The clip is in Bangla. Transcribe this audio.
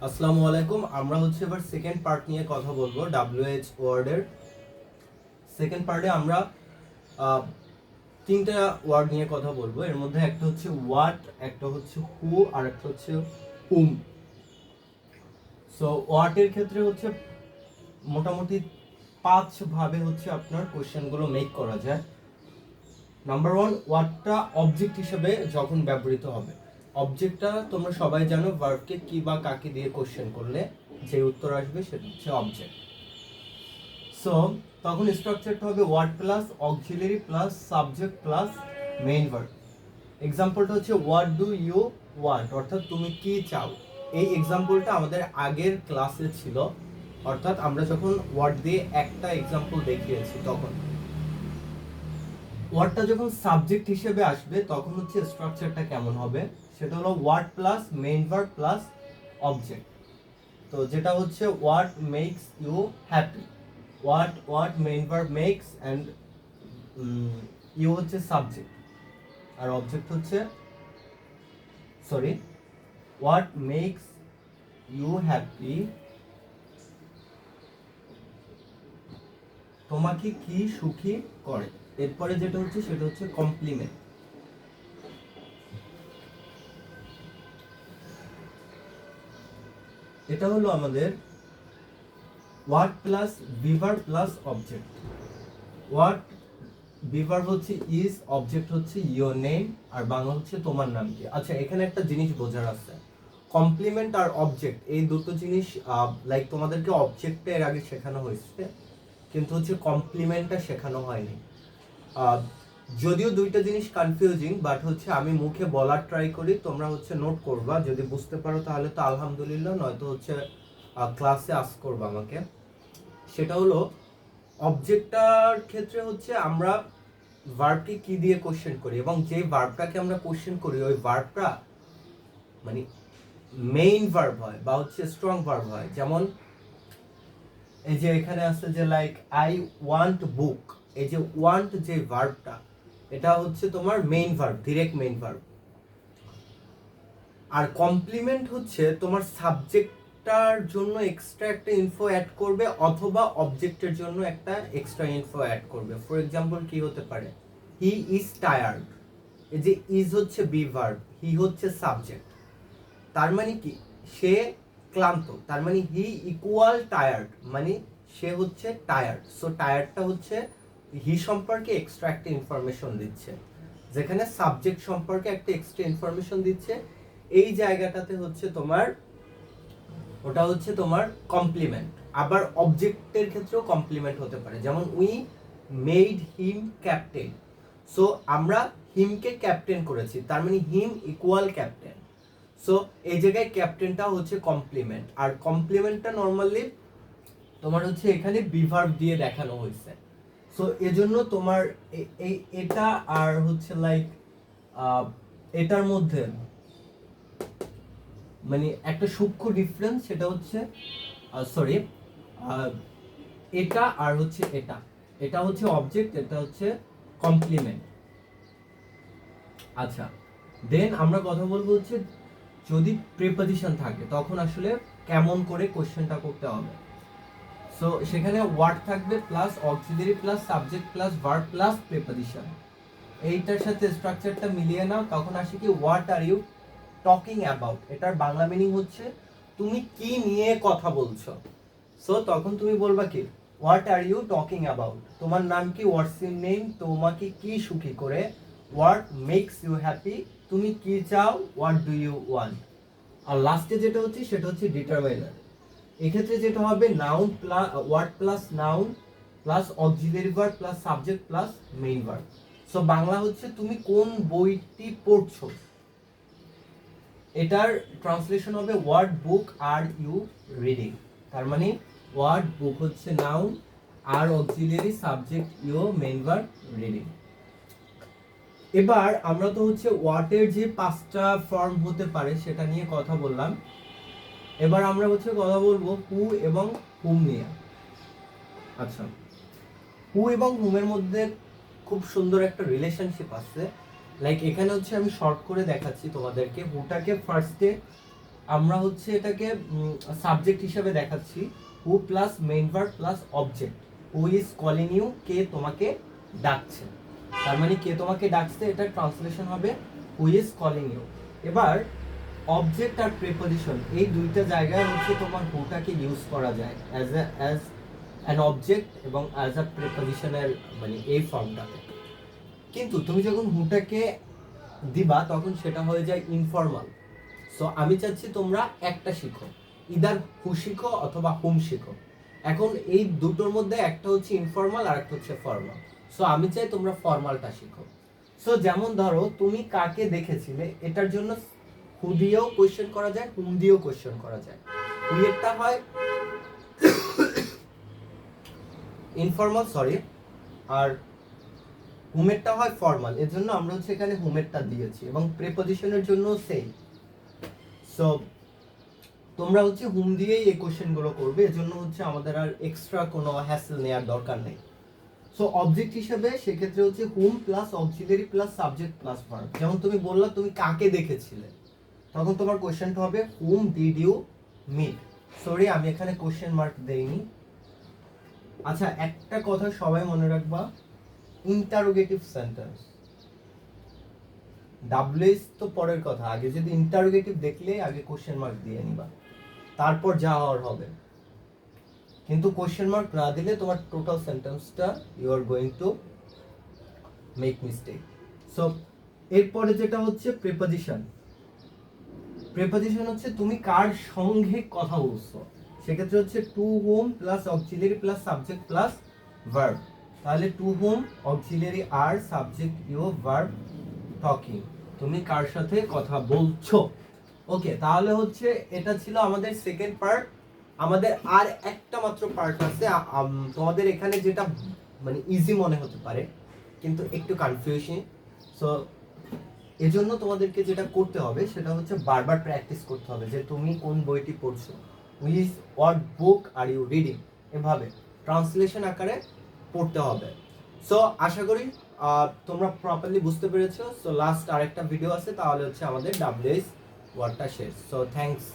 আসসালামু আলাইকুম। আমরা এবার সেকেন্ড পার্ট নিয়ে কথা বলবো। WH ওয়ার্ডের সেকেন্ড পার্টে আমরা তিনটা ওয়ার্ড নিয়ে কথা বলবো। এর মধ্যে একটা হচ্ছে হোয়াট, একটা হচ্ছে হু, আর একটা হচ্ছে হুম। সো হোয়াটের ক্ষেত্রে মোটামুটি 5 ভাবে আপনার কোশ্চেনগুলো মেক করা যায়। নাম্বার 1, হোয়াটটা অবজেক্ট হিসেবে যখন ব্যবহৃত হবে। অবজেক্টটা তোমরা সবাই জানো, ভার্বকে কি বা কাকে দিয়ে কোশ্চেন করলে যে উত্তর আসবে সেটা হচ্ছে অবজেক্ট। সো তখন স্ট্রাকচারটা হবে word plus auxiliary plus subject plus main verb. এক্সাম্পলটা হচ্ছে হোয়াট ডু ইউ ওয়ান্ট, অর্থাৎ তুমি কি চাও। এই এক্সাম্পলটা আমাদের আগের ক্লাসে ছিল, অর্থাৎ আমরা যখন ওয়ার্ড দিয়ে একটা এক্সাম্পল দেখিয়েছি তখন। ওয়ার্ডটা যখন সাবজেক্ট হিসেবে আসবে তখন স্ট্রাকচারটা কেমন হবে, সেটা হলো word plus main verb plus object. তো যেটা হচ্ছে what makes you happy, what main verb makes and you হচ্ছে সাবজেক্ট, আর অবজেক্ট হচ্ছে হোয়াট মেক্স ইউ হ্যাপি, তোমাকে কি সুখী করে। এরপরে যেটা সেটা হচ্ছে কমপ্লিমেন্ট। এটা হলো আমাদের what plus be verb plus object. What be verb হচ্ছে ইজ, অবজেক্ট হচ্ছে ইওর নেম, আর বাংলা হচ্ছে তোমার নাম কি। আচ্ছা, এখানে একটা জিনিস বোঝার আছে, কমপ্লিমেন্ট আর অবজেক্ট এই দুটো জিনিস লাইক তোমাদেরকে অবজেক্টটা এর আগে শেখানো হয়েছে, কিন্তু কমপ্লিমেন্টটা শেখানো হয়নি। যদিও দুইটা জিনিস কনফিউজিং, বাট আমি মুখে বলার ট্রাই করি, তোমরা নোট করবা, যদি বুঝতে পারো তাহলে তো আলহামদুলিল্লাহ, নয়তো ক্লাসে আস্ক করবা আমাকে। সেটা হলো অবজেক্টটার ক্ষেত্রে আমরা ভার্বকে কি দিয়ে কোশ্চেন করি, এবং যে ভার্বটাকে আমরা কোশ্চেন করি ওই ভার্বটা মানে মেইন ভার্ব হয় বা স্ট্রং ভার্ব হয়। যেমন এই যে এখানে আছে যে লাইক আই ওয়ান্ট বুক, এই যে ওয়ান্ট যে ভার্বটা, এটা তোমার main verb, direct main verb. আর কমপ্লিমেন্ট তোমার সাবজেক্টটার জন্য এক্সট্রা একটা ইনফো অ্যাড করবে, অথবা অবজেক্টের জন্য একটা এক্সট্রা ইনফো অ্যাড করবে। ফর এক্সাম্পল কি হতে পারে, হি ইজ টায়ার্ড, এই যে ইজ হচ্ছে বি ভার্ব, হি হচ্ছে সাবজেক্ট, তার মানে কি সে ক্লান্ত, তার মানে হি ইকুয়াল টায়ার্ড, মানে সে টায়ার্ড। সো টায়ার্ডটা হি সম্পর্কে এক্সট্রা একটা ইনফরমেশন দিচ্ছে, যেখানে সাবজেক্ট সম্পর্কে একটা এক্সট্রা ইনফরমেশন দিচ্ছে। এই জায়গাটাতে তোমার ওটা তোমার কমপ্লিমেন্ট। আবার অবজেক্টের ক্ষেত্রেও কমপ্লিমেন্ট হতে পারে, যেমন we made him captain. So আমরা হিমকে ক্যাপ্টেন করেছি, তার মানে হিম ইকুয়াল ক্যাপ্টেন। সো এই জায়গায় ক্যাপ্টেনটা কমপ্লিমেন্ট, আর কমপ্লিমেন্টটা নর্মালি তোমার এখানে বিভার্ব দিয়ে দেখানো হয়েছে। সো এজন্য তোমার এটা আর লাইক এটার মধ্যে মানে একটা সূক্ষ্ম ডিফারেন্স, সেটা এটা আর এটা, এটা অবজেক্ট, এটা কমপ্লিমেন্ট। আচ্ছা, দেন আমরা কথা বলবো যদি প্রিপজিশন থাকে তখন আসলে কেমন করে কোশ্চেনটা করতে হবে। সো সেখানে ওয়ার্ড থাকবে plus auxiliary plus subject plus verb plus preposition. এইটার সাথে স্ট্রাকচারটা মিলিয়ে নাও, তখন আসে কি what are you talking about. এটার বাংলা মিনিং তুমি কি নিয়ে কথা বলছো। সো তখন তুমি বলবা কি what are you talking about, তোমার নাম কি, হোয়াটস ইউর নেম, তোমাকে কি সুখী করে, হোয়াট মেক্স ইউ হ্যাপি, তুমি কি চাও, হোয়াট ডু ইউ ওয়ান্ট। আর লাস্টে যেটা সেটা ডিটারমাইনার। এক্ষেত্রে যেটা হবে noun plus word plus noun plus auxiliary verb plus subject plus main verb. So Bangla তুমি কোন বইটি পড়ছো, এটার ট্রান্সলেশন হবে what book are you reading. তার মানে হোয়াট বুক নাউন, আর auxiliary subject you, main verb reading. এবার আমরা তো হোয়াটের যে 5টা ফর্ম হতে পারে সেটা নিয়ে কথা বললাম। এবার আমরা কথা বলবো হু এবং হুম নিয়ে। আচ্ছা, হু এবং হুমের মধ্যে খুব সুন্দর একটা রিলেশনশিপ আছে। লাইক এখানে আমি শর্ট করে দেখাচ্ছি তোমাদেরকে। হুটাকে ফার্স্টে আমরা হচ্ছে এটাকে সাবজেক্ট হিসেবে দেখাচ্ছি, who plus main verb plus object, who is calling you, কে তোমাকে ডাকছে। তার মানে কে তোমাকে ডাকছে, এটা ট্রান্সলেশন হবে হু ইজ কলিং ইউ। এবার অবজেক্ট আর প্রিপজিশন এই দুইটা জায়গায় হচ্ছে তোমার হুটাকে ইউজ করা যায় অ্যাজ অ্যান অবজেক্ট এবং অ্যাজ আ প্রিপজিশনের মানে এই ফর্মটাতে। কিন্তু তুমি যখন হুটাকে দিবা তখন সেটা হয়ে যায় ইনফর্মাল। সো আমি চাচ্ছি তোমরা একটা শিখো, ইদার হু শিখো অথবা হুম শিখো। এখন এই দুটোর মধ্যে একটা হচ্ছে ইনফর্মাল আর একটা হচ্ছে ফর্মাল। সো আমি চাই তোমরা ফর্মালটা শিখো। সো যেমন ধরো তুমি কাকে দেখেছিলে, এটার জন্য হু দিয়েও কোয়েশ্চেন করা যায়, হুম দিয়েও কোয়েশ্চেন করা যায়। হু এরটা হয় ইনফর্মাল, সরি, আর হুমেরটা হয় ফর্মাল। এর জন্য আমরা হচ্ছে এখানে হুমেরটা দিয়েছি, এবং প্রিপজিশনের জন্য সেম। সো তোমরা হচ্ছে হুম দিয়েই এই কোশ্চেনগুলো করবে, এজন্য হচ্ছে আমাদের আর এক্সট্রা কোনো হ্যাসেল নেওয়ার দরকার নেই। সো অবজেক্ট হিসেবে সেক্ষেত্রে হচ্ছে whom plus auxiliary plus subject plus verb. যেমন তুমি বললা তুমি কাকে দেখেছিলে, তখন তোমার কোশ্চেনটা হবে whom did you meet. Sorry আমি এখানে কোশ্চেন মার্ক দেইনি। আচ্ছা একটা কথা সবাই মনে রাখবা, ইন্টারোগেটিভ সেন্টেন্স ডাব্লিউএস তো পরের কথা, আগে যদি ইন্টারোগেটিভ দেখলে আগে কোশ্চেন মার্ক দিয়ে নিবা, তারপর যা হওয়ার হবে। কিন্তু কোশ্চেন মার্ক না দিলে তোমার টোটাল সেন্টেন্সটা you are going to make mistake. So এরপরে যেটা হচ্ছে প্রিপজিশন। প্রিপজিশন হচ্ছে তুমি কার সঙ্গে কথা বলছো, সেক্ষেত্রে হচ্ছে to whom plus auxiliary plus subject plus verb. তাহলে টু হুম অক্সিলারি আর সাবজেক্ট ইউ ভার্ব টকিং, তুমি কার সাথে কথা বলছো। ওকে, তাহলে হচ্ছে এটা ছিল আমাদের সেকেন্ড পার্ট। আমাদের আর একটা মাত্র পার্ট আছে, তোমাদের এখানে যেটা মানে ইজি মনে হতে পারে কিন্তু একটু কনফিউশন। সো এজন্য তোমাদেরকে যেটা করতে হবে সেটা হচ্ছে বারবার প্র্যাকটিস করতে হবে যে তুমি কোন বইটি পড়ছো, which what book are you reading, এভাবে ট্রান্সলেশন আকারে পড়তে হবে। সো আশা করি তোমরা প্রপারলি বুঝতে পেরেছো। সো লাস্ট আরেকটা ভিডিও আছে, তাহলে হচ্ছে আমাদের ডাব্লিউএস ওয়ার্ডটা শেষ। So thanks.